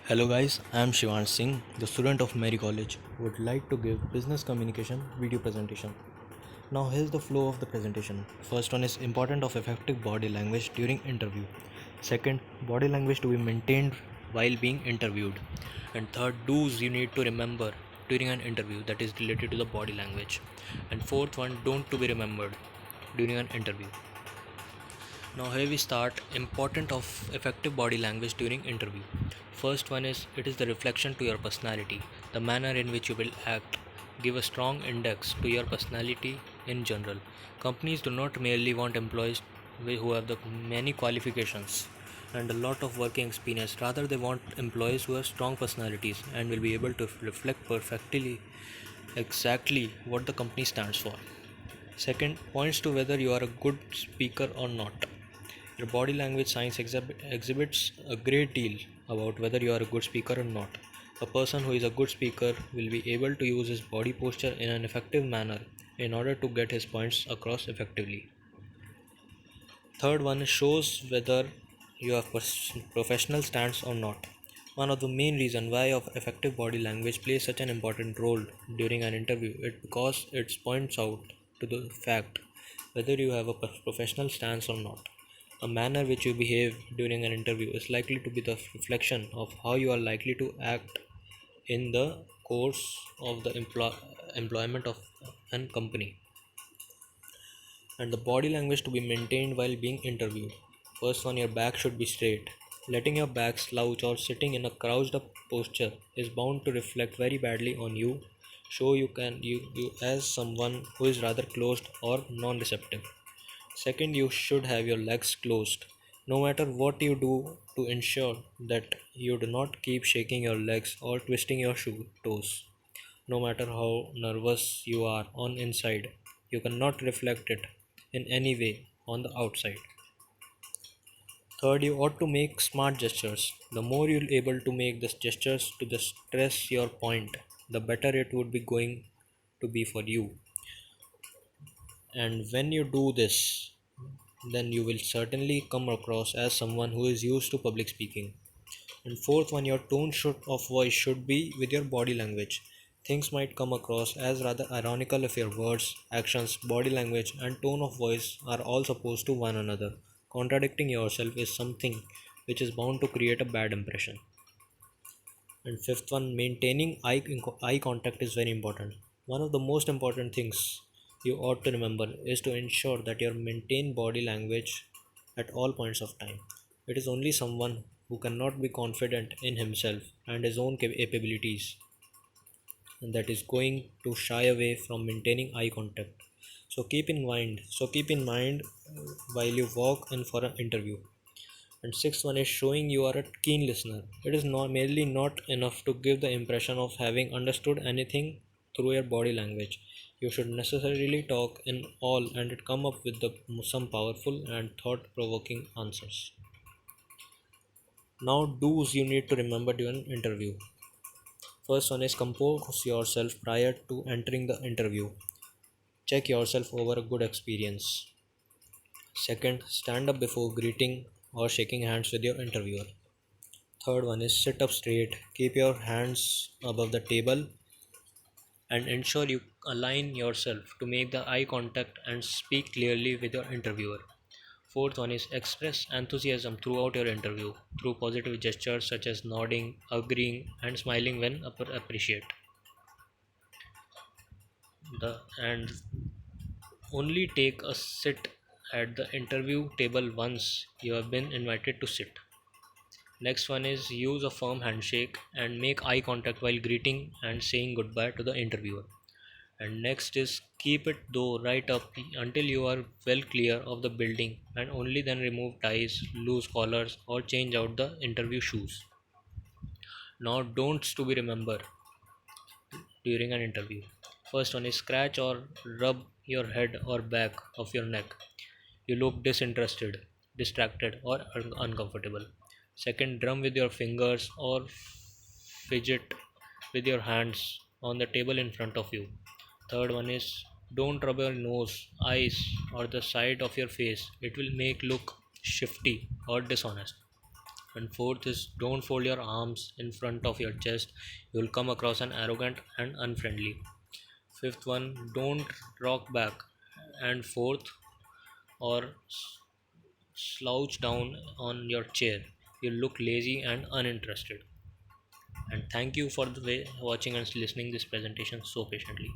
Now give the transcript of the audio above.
Hello guys, I am Shivan Singh, the student of Mary College, would like to give business communication video presentation. Now here's the flow of the presentation. First one is important of effective body language during interview. Second, body language to be maintained while being interviewed. And third, do's you need to remember during an interview that is related to the body language. And fourth one, don't to be remembered during an interview. Now here we start important of effective body language during interview. First one is it is the reflection to your personality, the manner in which you will act. Give a strong index to your personality in general. Companies do not merely want employees who have the many qualifications and a lot of working experience. Rather they want employees who have strong personalities and will be able to reflect perfectly exactly what the company stands for. Second, points to whether you are a good speaker or not. Your body language science exhibits a great deal about whether you are a good speaker or not. A person who is a good speaker will be able to use his body posture in an effective manner in order to get his points across effectively. Third one shows whether you have professional stance or not. One of the main reasons why of effective body language plays such an important role during an interview is because it points out to the fact whether you have a professional stance or not. A manner which you behave during an interview is likely to be the reflection of how you are likely to act in the course of the employment of an company. And the body language to be maintained while being interviewed. First one, your back should be straight. Letting your back slouch or sitting in a crouched up posture is bound to reflect very badly on you, show you as someone who is rather closed or non-receptive. Second, you should have your legs closed. No matter what you do to ensure that you do not keep shaking your legs or twisting your toes. No matter how nervous you are on inside, you cannot reflect it in any way on the outside. Third, you ought to make smart gestures. The more you're able to make these gestures to just stress your point, the better it would be going to be for you. And when you do this, then you will certainly come across as someone who is used to public speaking. And fourth one, your of voice should be with your body language. Things might come across as rather ironical if your words, actions, body language, and tone of voice are all opposed to one another. Contradicting yourself is something which is bound to create a bad impression. And fifth one, maintaining eye contact is very important. One of the most important things you ought to remember is to ensure that you maintain body language at all points of time. It is only someone who cannot be confident in himself and his own capabilities and that is going to shy away from maintaining eye contact. So keep in mind while you walk in for an interview. And sixth one is showing you are a keen listener. It is not merely not enough to give the impression of having understood anything through your body language. You should necessarily talk in all and come up with some powerful and thought-provoking answers. Now, do's you need to remember during interview. First one is compose yourself prior to entering the interview. Check yourself over a good experience. Second, stand up before greeting or shaking hands with your interviewer. Third one is sit up straight, keep your hands above the table, and ensure you align yourself to make the eye contact and speak clearly with your interviewer. Fourth one is express enthusiasm throughout your interview through positive gestures such as nodding, agreeing, and smiling when appreciate. And only take a sit at the interview table once you have been invited to sit. Next one is use a firm handshake and make eye contact while greeting and saying goodbye to the interviewer. And next is keep it though right up until you are well clear of the building and only then remove ties, loose collars or change out the interview shoes. Now don'ts to be remembered during an interview. First one is scratch or rub your head or back of your neck. You look disinterested, distracted, or uncomfortable. Second, drum with your fingers or fidget with your hands on the table in front of you. Third one is don't rub your nose, eyes, or the side of your face. It will make look shifty or dishonest. And fourth is don't fold your arms in front of your chest. You will come across an arrogant and unfriendly. Fifth one, don't rock back and forth or slouch down on your chair. You look lazy and uninterested. And thank you for the way watching and listening this presentation so patiently.